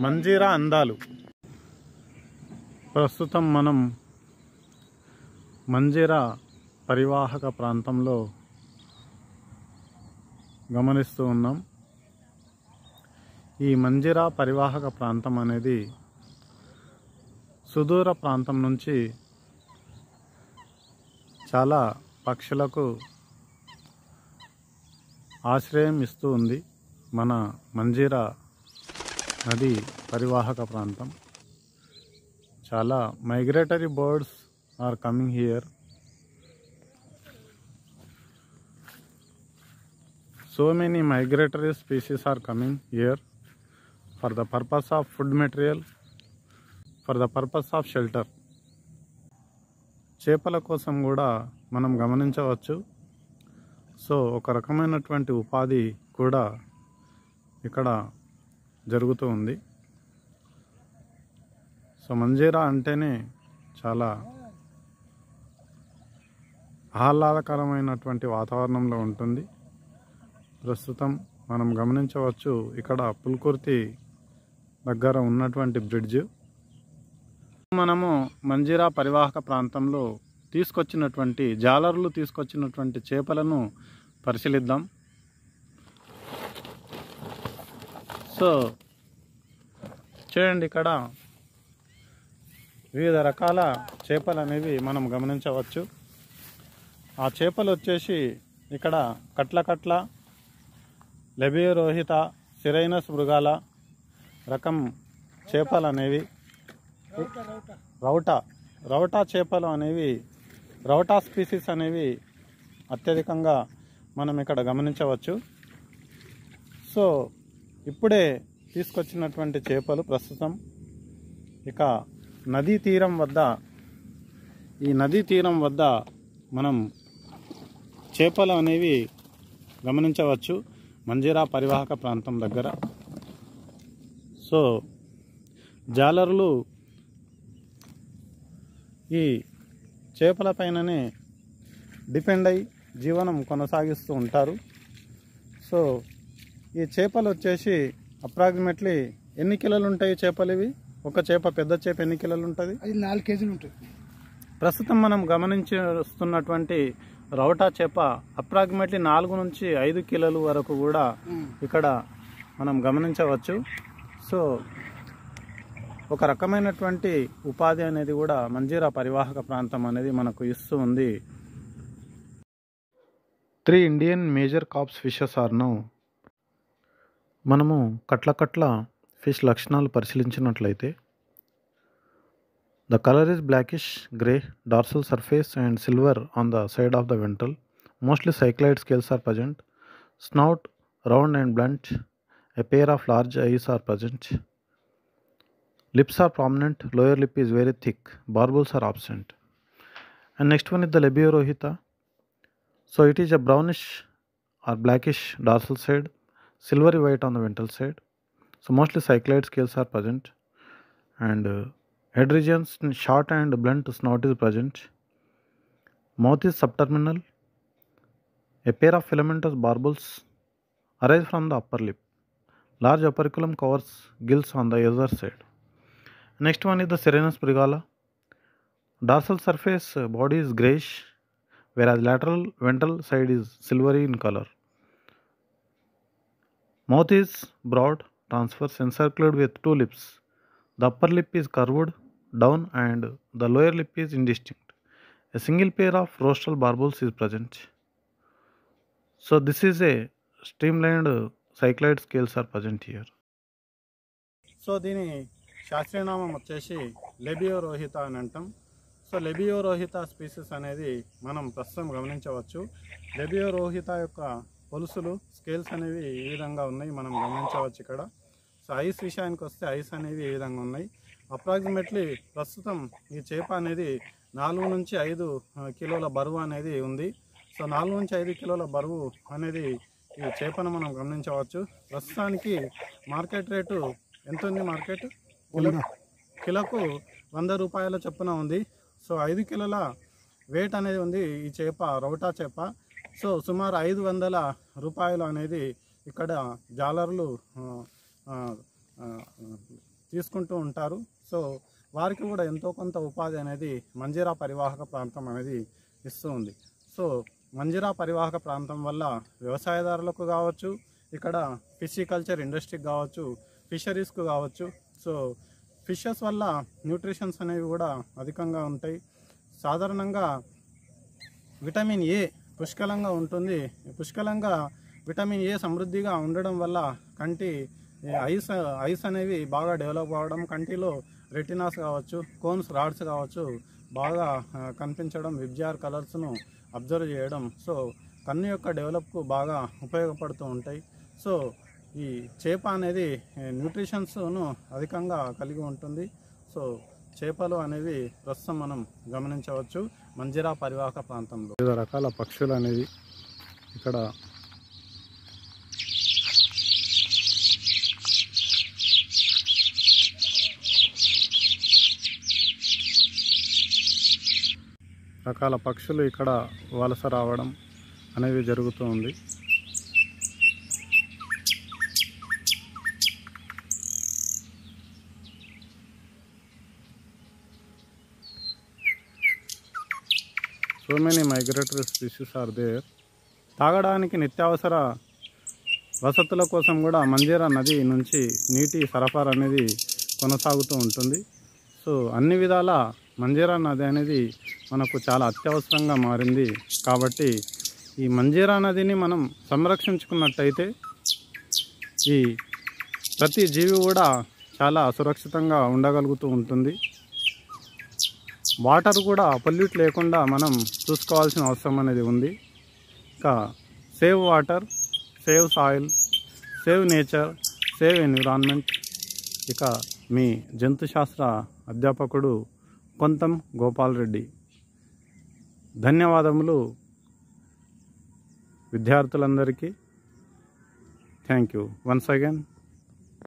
మంజీరా అందాలు. ప్రస్తుతం మనం మంజీరా పరివాహక ప్రాంతంలో గమనిస్తూ ఉన్నాం. ఈ మంజీరా పరివాహక ప్రాంతం అనేది సుదూర ప్రాంతం నుంచి చాలా పక్షులకు ఆశ్రయం ఇస్తూ ఉంది. మన మంజీరా నది పరివాహక ప్రాంతం. చాలా migratory birds are coming here. So many migratory species are coming here for the purpose of food material, for the purpose of shelter. చేపల కోసం కూడా మనం గమనించవచ్చు. సో ఒక రకమైనటువంటి ఉపాధి కూడా ఇక్కడ జరుగుతూ ఉంది. సో మంజీరా అంటేనే చాలా ఆహ్లాదకరమైనటువంటి వాతావరణంలో ఉంటుంది. ప్రస్తుతం మనం గమనించవచ్చు ఇక్కడ పుల్కుర్తి దగ్గర ఉన్నటువంటి బ్రిడ్జ్. మనము మంజీరా పరివాహక ప్రాంతంలో జాలర్లు తీసుకొచ్చినటువంటి చేపలను పరిశీలిద్దాం. సో చూడండి, ఇక్కడ వివిధ రకాల చేపలు అనేవి మనం గమనించవచ్చు. ఆ చేపలు వచ్చేసి ఇక్కడ కట్ల లెబియోరోహిత, సిరైనస్ మృగాల రకం చేపలు అనేవి, రౌటా చేపలు అనేవి, రౌటా స్పీసీస్ అనేవి అత్యధికంగా మనం ఇక్కడ గమనించవచ్చు. సో ఇప్పుడే తీసుకొచ్చినటువంటి చేపలు ప్రస్తుతం ఇక నదీ తీరం వద్ద మనం చేపలు అనేవి గమనించవచ్చు మంజీరా పరివాహక ప్రాంతం దగ్గర. సో జాలరులు ఈ చేపల పైననే డిపెండ్ అయి జీవనం కొనసాగిస్తూ ఉంటారు. సో ఈ చేపలు వచ్చేసి అప్రాక్సిమేట్లీ ఎన్ని కిలోలు ఉంటాయి చేపలు ఇవి? ఒక చేప, పెద్ద చేప ఎన్ని కిలోలు ఉంటుంది? అది 4 కేజీలు ఉంటుంది. ప్రస్తుతం మనం గమనించుతున్నటువంటి రౌటా చేప అప్రాక్సిమేట్లీ 4 నుంచి 5 కిలోల వరకు కూడా ఇక్కడ మనం గమనించవచ్చు. సో ఒక రకమైనటువంటి ఉపాధి అనేది కూడా మంజీరా పరివాహక ప్రాంతం అనేది మనకు ఇస్తూ ఉంది. 3 Indian major carps fishes are now. మనము కట్ల ఫిష్ లక్షణాలు పరిశీలించినట్లయితే the color is blackish grey, dorsal surface and silver on the side of the ventral. Mostly cycloid scales are present. Snout round and blunt. A pair of large eyes are present. Lips are prominent. Lower lip is very thick. Barbels are absent. And next one is the Lebiorohita. So it is a brownish or blackish dorsal side, silvery white on the ventral side. So mostly cycloid scales are present, and head regions short and blunt snout is present. Mouth is subterminal. A pair of filamentous barbels arise from the upper lip. Large operculum covers gills on the other side. Next one is the Sirenus mrigala. Dorsal surface body is greyish, whereas lateral ventral side is silvery in color. Mouth is broad, transverse, encircled with 2 lips. The upper lip is curved down and the lower lip is indistinct. A single pair of rostral barbels is present. So this is a streamlined cycloid scales are present here. So దీని శాస్త్రీయనామం వచ్చేసి లెబియోరోహిత అని అంటాం. So లెబియోరోహిత species అనేది మనం ప్రస్తుతం గమనించవచ్చు. లెబియోరోహిత యొక్క పొలుసులు, scales అనేవి ఈ విధంగా ఉన్నాయి, మనం గమనించవచ్చు ఇక్కడ. సో ఐస్ విషయానికి వస్తే ఐస్ అనేవి ఈ విధంగా ఉన్నాయి. అప్రాక్సిమేట్లీ ప్రస్తుతం ఈ చేప అనేది 4 నుంచి 5 కిలోల బరువు అనేది ఉంది. సో 4 నుంచి 5 కిలోల బరువు అనేది ఈ చేపను మనం గమనించవచ్చు. ప్రస్తుతానికి మార్కెట్ రేటు ఎంత ఉంది? మార్కెట్ కిలోకు 100 రూపాయల చొప్పున ఉంది. సో 5 కిలోల వెయిట్ అనేది ఉంది ఈ చేప, రౌటా చేప. సో సుమారు 500 రూపాయలు అనేది ఇక్కడ జాలర్లు తీసుకుంటూ ఉంటారు. సో వారికి కూడా ఎంతో కొంత ఉపాధి అనేది మంజీరా పరివాహక ప్రాంతం అనేది ఇస్తూ ఉంది. సో మంజీరా పరివాహక ప్రాంతం వల్ల వ్యవసాయదారులకు కావచ్చు, ఇక్కడ ఫిషికల్చర్ ఇండస్ట్రీకి కావచ్చు, ఫిషరీస్కు కావచ్చు. సో ఫిషెస్ వల్ల న్యూట్రిషన్స్ అనేవి కూడా అధికంగా ఉంటాయి. సాధారణంగా విటమిన్ ఏ పుష్కలంగా ఉంటుంది. పుష్కలంగా విటమిన్ ఏ సమృద్ధిగా ఉండడం వల్ల కంటి ఐస్ అనేవి బాగా డెవలప్ అవ్వడం, కంటిలో రెటినాస్ కావచ్చు, కోన్స్ రాడ్స్ కావచ్చు బాగా కనిపించడం, విబ్జిఆర్ కలర్స్ను అబ్జర్వ్ చేయడం, సో కన్ను యొక్క డెవలప్కు బాగా ఉపయోగపడుతూ ఉంటాయి. సో ఈ చేప అనేది న్యూట్రిషన్స్ను అధికంగా కలిగి ఉంటుంది. సో చేపలు అనేవి ప్రస్తుతం మనం గమనించవచ్చు మంజీరా పరివాహక ప్రాంతంలో. వివిధ రకాల పక్షులు అనేవి ఇక్కడ వలస రావడం అనేవి జరుగుతూ ఉంది. So many migratory species are there. తాగడానికి నిత్యావసర వసతుల కోసం కూడా మంజీరా నది నుంచి నీటి సరఫరా అనేది కొనసాగుతూ ఉంటుంది. సో అన్ని విధాల మంజీరా నది అనేది మనకు చాలా అత్యవసరంగా మారింది. కాబట్టి ఈ మంజీరా నదిని మనం సంరక్షించుకున్నట్టయితే ఈ ప్రతి జీవి కూడా చాలా సురక్షితంగా ఉండగలుగుతూ ఉంటుంది. వాటర్ కూడా పొల్యూట్ లేకుండా మనం చూసుకోవాల్సిన అవసరం అనేది ఉంది. ఇంకా save water, save soil, save nature, save environment. ఇక మీ జంతుశాస్త్ర అధ్యాపకుడు కొంతం గోపాల్ రెడ్డి. ధన్యవాదములు విద్యార్థులందరికీ. Thank you once again.